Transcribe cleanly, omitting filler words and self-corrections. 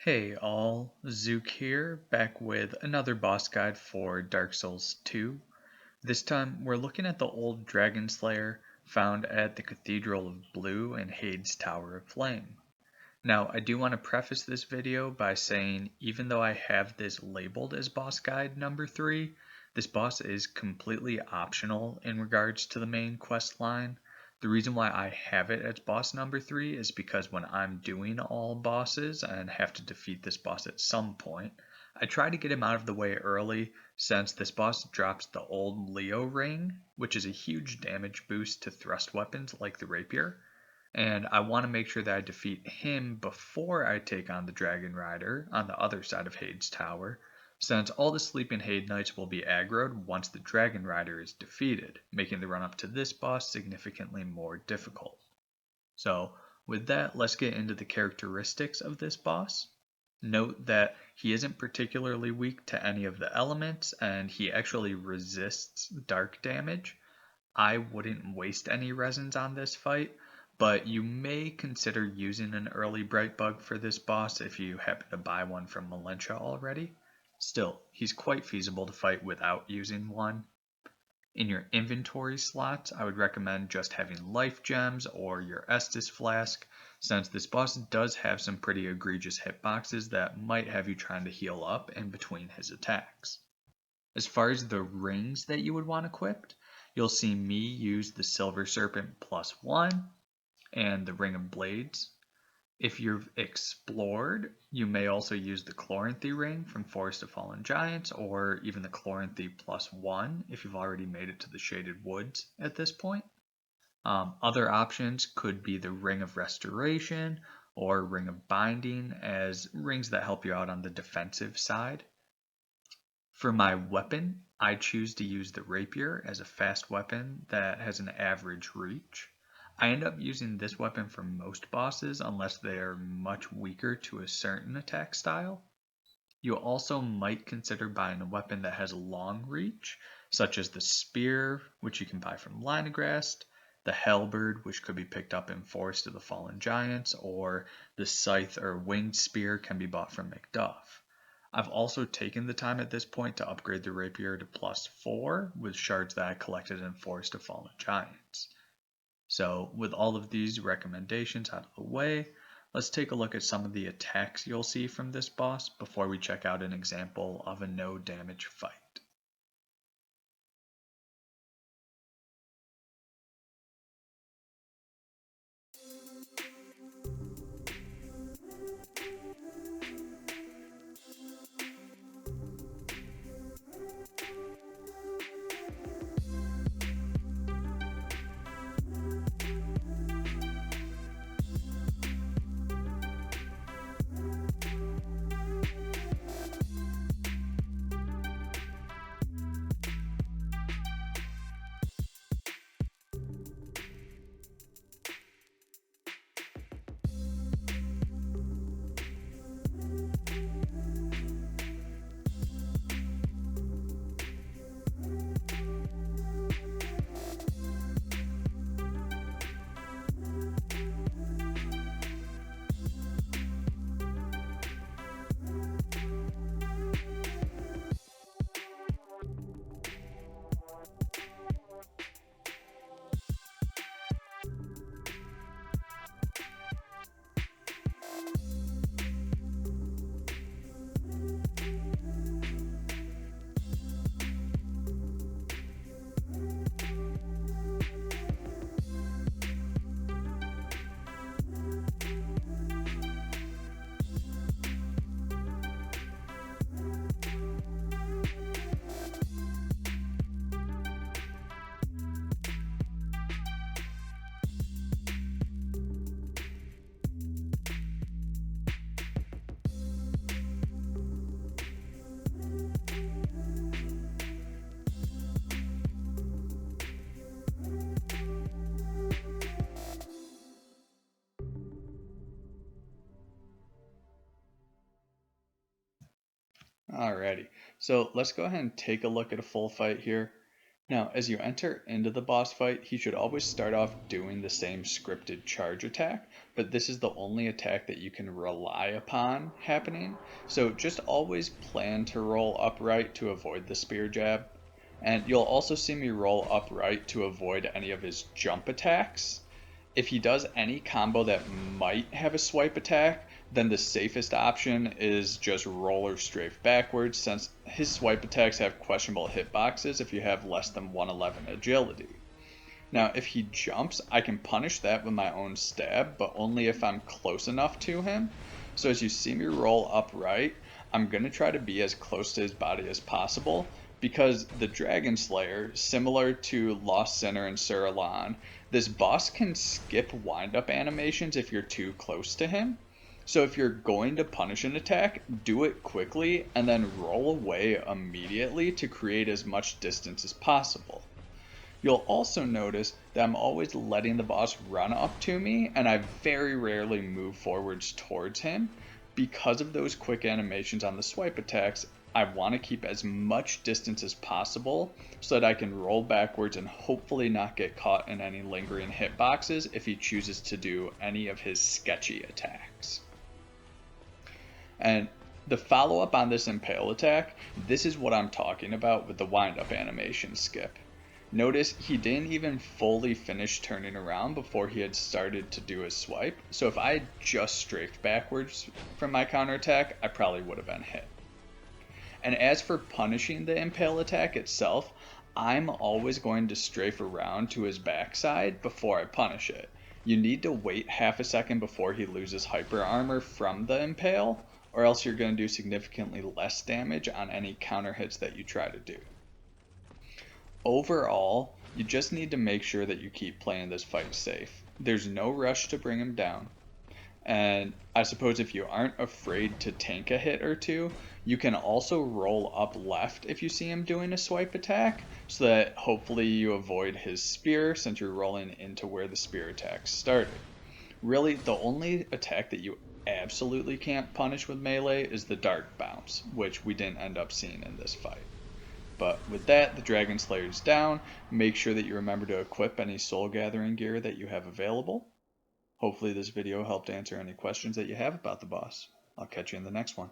Hey all, Zook here, back with another boss guide for Dark Souls 2. This time we're looking at the Old Dragonslayer found at the Cathedral of Blue and Hades Tower of Flame. Now I do want to preface this video by saying even though I have this labeled as boss guide number 3, this boss is completely optional in regards to the main quest line. The reason why I have it as boss number 3 is because when I'm doing all bosses and have to defeat this boss at some point, I try to get him out of the way early since this boss drops the old Leo ring, which is a huge damage boost to thrust weapons like the rapier, and I want to make sure that I defeat him before I take on the Dragon Rider on the other side of Hades Tower, since all the sleeping Hade Knights will be aggroed once the Dragon Rider is defeated, making the run up to this boss significantly more difficult. So, with that, let's get into the characteristics of this boss. Note that he isn't particularly weak to any of the elements, and he actually resists dark damage. I wouldn't waste any resins on this fight, but you may consider using an early bright bug for this boss if you happen to buy one from Melentia already. Still, he's quite feasible to fight without using one. In your inventory slots, I would recommend just having life gems or your Estus flask, since this boss does have some pretty egregious hitboxes that might have you trying to heal up in between his attacks. As far as the rings that you would want equipped, you'll see me use the Silver Serpent +1 and the Ring of Blades. If you've explored, you may also use the Chloranthy ring from Forest of Fallen Giants, or even the Chloranthy +1 if you've already made it to the Shaded Woods at this point. Other options could be the Ring of Restoration or Ring of Binding as rings that help you out on the defensive side. For my weapon, I choose to use the rapier as a fast weapon that has an average reach. I end up using this weapon for most bosses unless they are much weaker to a certain attack style. You also might consider buying a weapon that has a long reach, such as the spear, which you can buy from Linegrast, the halberd, which could be picked up in Forest of the Fallen Giants, or the scythe or winged spear can be bought from Macduff. I've also taken the time at this point to upgrade the rapier to +4 with shards that I collected in Forest of Fallen Giants. So with all of these recommendations out of the way, let's take a look at some of the attacks you'll see from this boss before we check out an example of a no damage fight. Alrighty, so let's go ahead and take a look at a full fight here. Now, as you enter into the boss fight, he should always start off doing the same scripted charge attack, but this is the only attack that you can rely upon happening. So just always plan to roll upright to avoid the spear jab. And you'll also see me roll upright to avoid any of his jump attacks. If he does any combo that might have a swipe attack, then the safest option is just roll or strafe backwards, since his swipe attacks have questionable hitboxes if you have less than 111 agility. Now, if he jumps, I can punish that with my own stab, but only if I'm close enough to him. So as you see me roll upright, I'm going to try to be as close to his body as possible, because the Dragonslayer, similar to Lost Sinner and Suralan, this boss can skip wind-up animations if you're too close to him. So if you're going to punish an attack, do it quickly and then roll away immediately to create as much distance as possible. You'll also notice that I'm always letting the boss run up to me, and I very rarely move forwards towards him. Because of those quick animations on the swipe attacks, I want to keep as much distance as possible so that I can roll backwards and hopefully not get caught in any lingering hitboxes if he chooses to do any of his sketchy attacks. And the follow-up on this impale attack, this is what I'm talking about with the wind-up animation skip. Notice he didn't even fully finish turning around before he had started to do his swipe, so if I had just strafed backwards from my counterattack, I probably would have been hit. And as for punishing the impale attack itself, I'm always going to strafe around to his backside before I punish it. You need to wait half a second before he loses hyper armor from the impale, or else you're going to do significantly less damage on any counter hits that you try to do. Overall, you just need to make sure that you keep playing this fight safe. There's no rush to bring him down. And I suppose if you aren't afraid to tank a hit or two, you can also roll up left if you see him doing a swipe attack, so that hopefully you avoid his spear since you're rolling into where the spear attack started. Really, the only attack that you absolutely can't punish with melee is the dark bounce, which we didn't end up seeing in this fight. But with that, the Dragonslayer's down. Make sure that you remember to equip any soul gathering gear that you have available. Hopefully this video helped answer any questions that you have about the boss. I'll catch you in the next one.